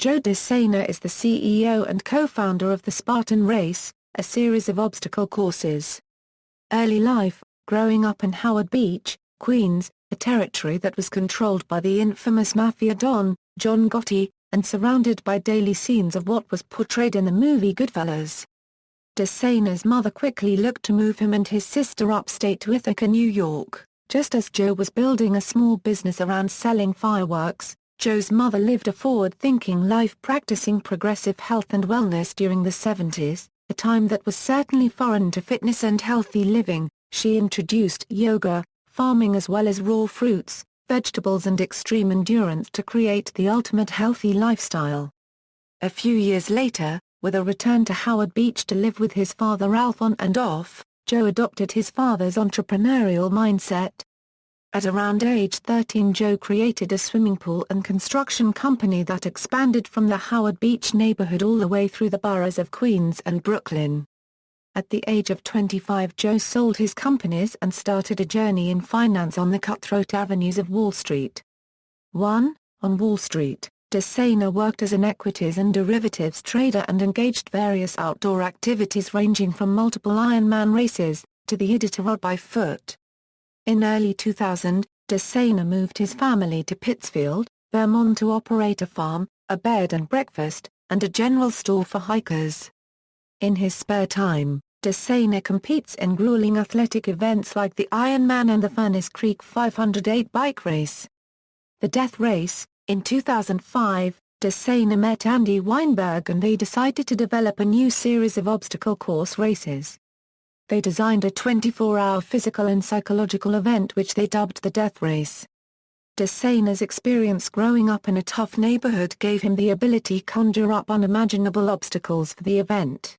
Joe de Sena is the CEO and co-founder of the Spartan Race, a series of obstacle courses. Early life: growing up in Howard Beach, Queens, a territory that was controlled by the infamous Mafia Don, John Gotti, and surrounded by daily scenes of what was portrayed in the movie Goodfellas. De Sena's mother quickly looked to move him and his sister upstate to Ithaca, New York. Just as Joe was building a small business around selling fireworks, Joe's mother lived a forward-thinking life practicing progressive health and wellness during the 70s, a time that was certainly foreign to fitness and healthy living. She introduced yoga, farming as well as raw fruits, vegetables and extreme endurance to create the ultimate healthy lifestyle. A few years later, with a return to Howard Beach to live with his father Ralph on and off, Joe adopted his father's entrepreneurial mindset. At around age 13, Joe created a swimming pool and construction company that expanded from the Howard Beach neighborhood all the way through the boroughs of Queens and Brooklyn. At the age of 25, Joe sold his companies and started a journey in finance on the cutthroat avenues of Wall Street. 1. On Wall Street, de Sena worked as an equities and derivatives trader and engaged various outdoor activities ranging from multiple Ironman races, to the Iditarod by foot. In early 2000, de Sena moved his family to Pittsfield, Vermont to operate a farm, a bed and breakfast, and a general store for hikers. In his spare time, de Sena competes in grueling athletic events like the Ironman and the Furnace Creek 508 bike race. The Death Race. In 2005, de Sena met Andy Weinberg and they decided to develop a new series of obstacle course races. They designed a 24-hour physical and psychological event which they dubbed the Death Race. De Sena's experience growing up in a tough neighborhood gave him the ability to conjure up unimaginable obstacles for the event.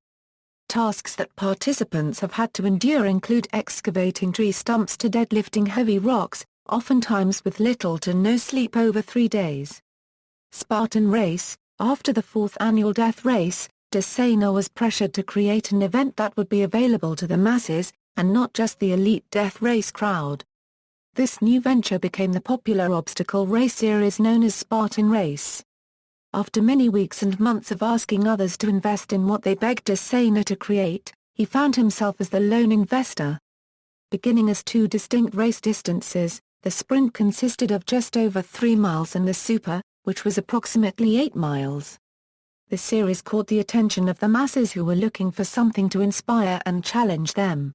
Tasks that participants have had to endure include excavating tree stumps to deadlifting heavy rocks, oftentimes with little to no sleep over 3 days. Spartan Race. After the fourth annual Death Race, de Sena was pressured to create an event that would be available to the masses, and not just the elite Death Race crowd. This new venture became the popular obstacle race series known as Spartan Race. After many weeks and months of asking others to invest in what they begged de Sena to create, he found himself as the lone investor. Beginning as 2 distinct race distances, the sprint consisted of just over 3 miles and the super, which was approximately 8 miles. The series caught the attention of the masses who were looking for something to inspire and challenge them.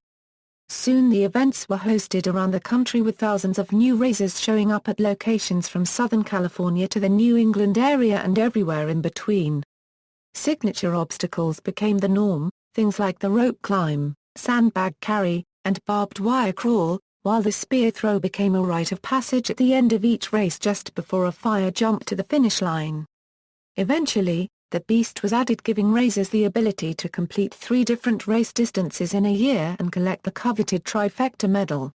Soon the events were hosted around the country with thousands of new racers showing up at locations from Southern California to the New England area and everywhere in between. Signature obstacles became the norm, things like the rope climb, sandbag carry, and barbed wire crawl, while the spear throw became a rite of passage at the end of each race just before a fire jump to the finish line. Eventually, the beast was added, giving racers the ability to complete 3 different race distances in a year and collect the coveted trifecta medal.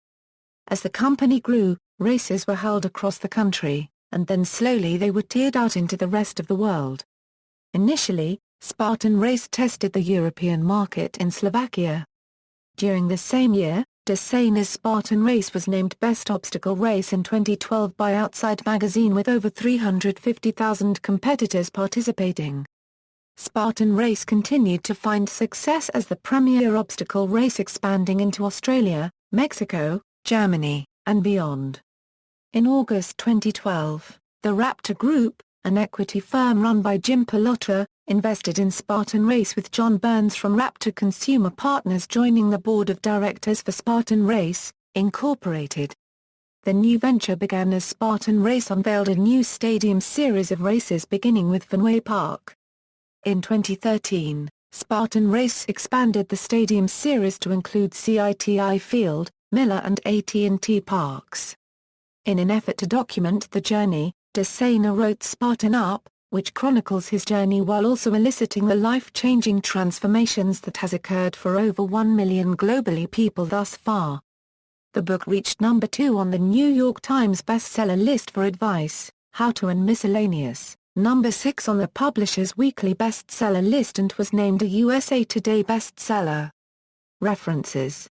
As the company grew, races were held across the country, and then slowly they were tiered out into the rest of the world. Initially, Spartan Race tested the European market in Slovakia. During the same year, de Sena's Spartan Race was named Best Obstacle Race in 2012 by Outside Magazine with over 350,000 competitors participating. Spartan Race continued to find success as the premier obstacle race, expanding into Australia, Mexico, Germany, and beyond. In August 2012, the Raptor Group, an equity firm run by Jim Pallotta, invested in Spartan Race with John Burns from Raptor Consumer Partners joining the board of directors for Spartan Race, Incorporated. The new venture began as Spartan Race unveiled a new stadium series of races beginning with Fenway Park. In 2013, Spartan Race expanded the stadium series to include CITI Field, Miller and AT&T Parks. In an effort to document the journey, de Sena wrote Spartan Up, which chronicles his journey while also eliciting the life-changing transformations that has occurred for over 1 million globally people thus far. The book reached number 2 on the New York Times bestseller list for advice, how to and miscellaneous, number 6 on the publisher's weekly bestseller list and was named a USA Today bestseller. References